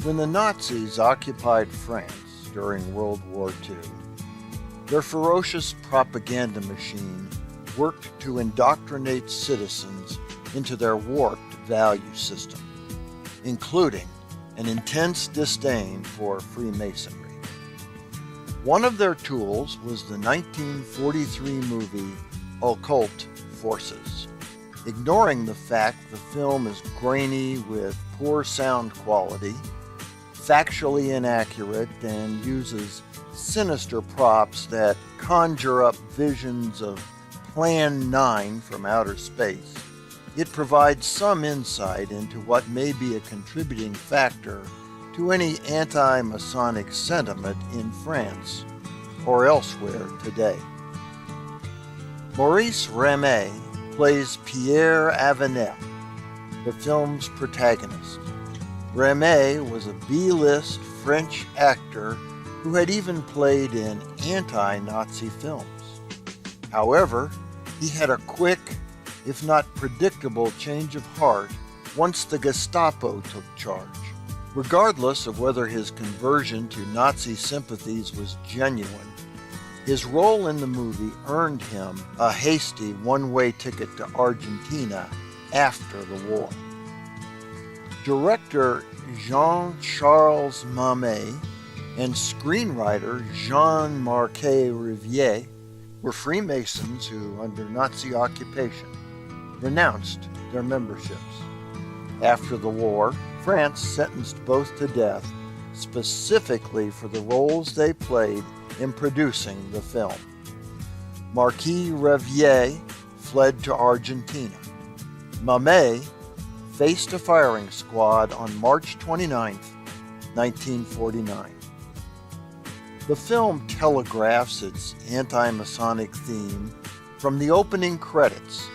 When the Nazis occupied France during World War II, their ferocious propaganda machine worked to indoctrinate citizens into their warped value system, including an intense disdain for Freemasonry. One of their tools was the 1943 movie Occult Forces. Ignoring the fact the film is grainy with poor sound quality, factually inaccurate, and uses sinister props that conjure up visions of Plan 9 from outer space, it provides some insight into what may be a contributing factor to any anti-Masonic sentiment in France or elsewhere today. Maurice Ramet plays Pierre Avenel, the film's protagonist. Ramet was a B-list French actor who had even played in anti-Nazi films. However, he had a quick, if not predictable, change of heart once the Gestapo took charge. Regardless of whether his conversion to Nazi sympathies was genuine, his role in the movie earned him a hasty one-way ticket to Argentina after the war. Director Jean-Charles Mamet and screenwriter Jean-Marc Riviere were Freemasons who, under Nazi occupation, renounced their memberships. After the war, France sentenced both to death specifically for the roles they played in producing the film. Marquis Riviere fled to Argentina. Mamet faced a firing squad on March 29, 1949. The film telegraphs its anti-Masonic theme from the opening credits,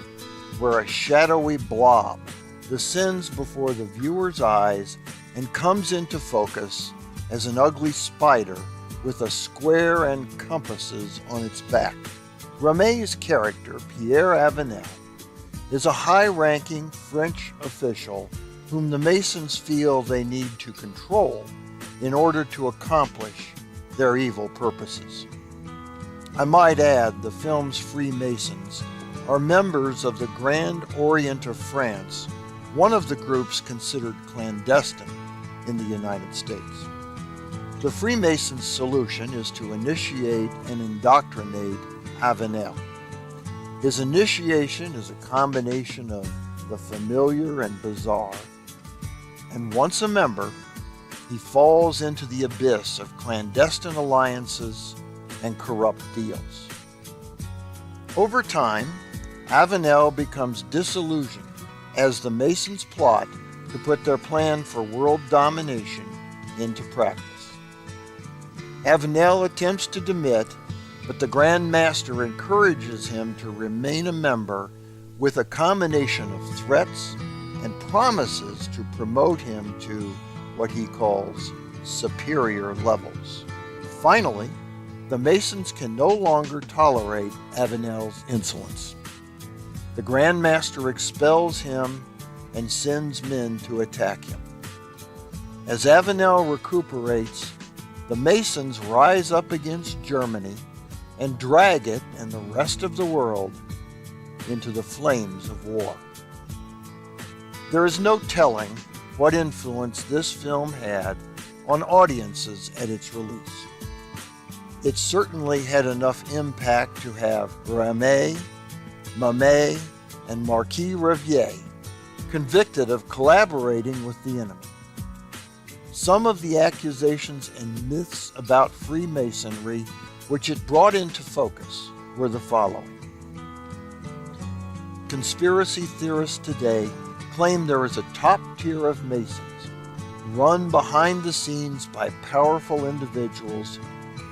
where a shadowy blob descends before the viewer's eyes and comes into focus as an ugly spider with a square and compasses on its back. Ramet's character, Pierre Avenel, is a high-ranking French official whom the Masons feel they need to control in order to accomplish their evil purposes. I might add, the film's Freemasons are members of the Grand Orient of France, one of the groups considered clandestine in the United States. The Freemasons' solution is to initiate and indoctrinate Avenel. His initiation is a combination of the familiar and bizarre, and once a member, he falls into the abyss of clandestine alliances and corrupt deals. Over time, Avenel becomes disillusioned as the Masons plot to put their plan for world domination into practice. Avenel attempts to demit, but the Grand Master encourages him to remain a member with a combination of threats and promises to promote him to what he calls superior levels. Finally, the Masons can no longer tolerate Avenel's insolence. The Grand Master expels him and sends men to attack him. As Avenel recuperates, the Masons rise up against Germany and drag it and the rest of the world into the flames of war. There is no telling what influence this film had on audiences at its release. It certainly had enough impact to have Ramet, Mamet, and Marquis Riviere convicted of collaborating with the enemy. Some of the accusations and myths about Freemasonry which it brought into focus were the following. Conspiracy theorists today claim there is a top tier of Masons run behind the scenes by powerful individuals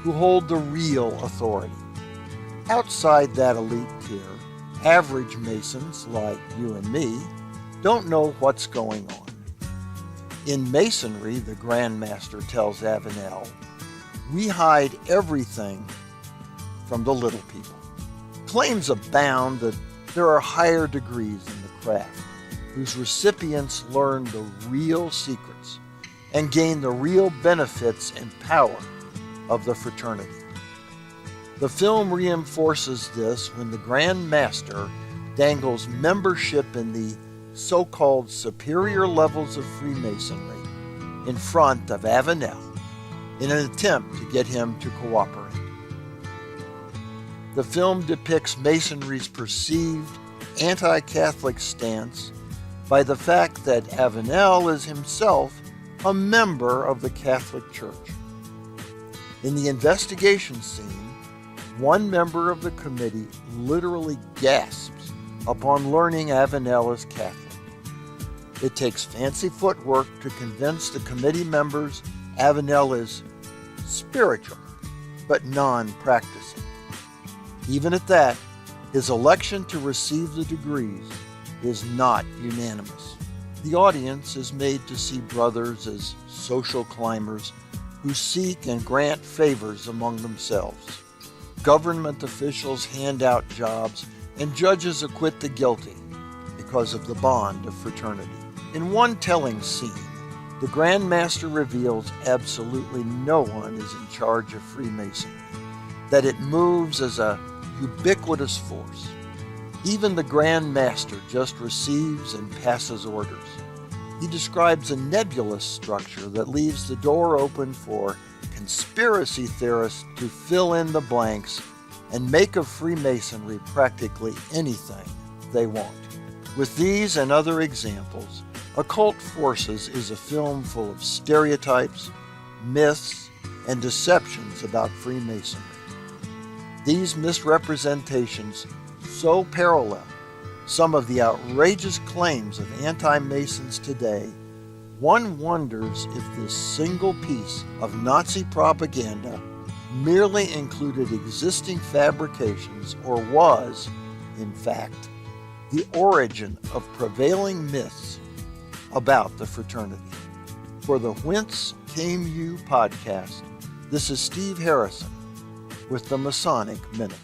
who hold the real authority. Outside that elite tier, average Masons like you and me don't know what's going on. In Masonry, the Grand Master tells Avenel, we hide everything from the little people. Claims abound that there are higher degrees in the craft, whose recipients learn the real secrets and gain the real benefits and power of the fraternity. The film reinforces this when the Grand Master dangles membership in the so-called superior levels of Freemasonry in front of Avenel in an attempt to get him to cooperate. The film depicts Masonry's perceived anti-Catholic stance by the fact that Avenel is himself a member of the Catholic Church. In the investigation scene, one member of the committee literally gasps upon learning Avenel is Catholic. It takes fancy footwork to convince the committee members Avenel is spiritual, but non-practicing. Even at that, his election to receive the degrees is not unanimous. The audience is made to see brothers as social climbers who seek and grant favors among themselves. Government officials hand out jobs, and judges acquit the guilty because of the bond of fraternity. In one telling scene, the Grand Master reveals absolutely no one is in charge of Freemasonry, that it moves as a ubiquitous force. Even the Grand Master just receives and passes orders. He describes a nebulous structure that leaves the door open for conspiracy theorists to fill in the blanks and make of Freemasonry practically anything they want. With these and other examples, Occult Forces is a film full of stereotypes, myths, and deceptions about Freemasonry. These misrepresentations so parallel some of the outrageous claims of anti-Masons today, one wonders if this single piece of Nazi propaganda merely included existing fabrications or was, in fact, the origin of prevailing myths about the fraternity. For the Whence Came You podcast, this is Steve Harrison with the Masonic Minute.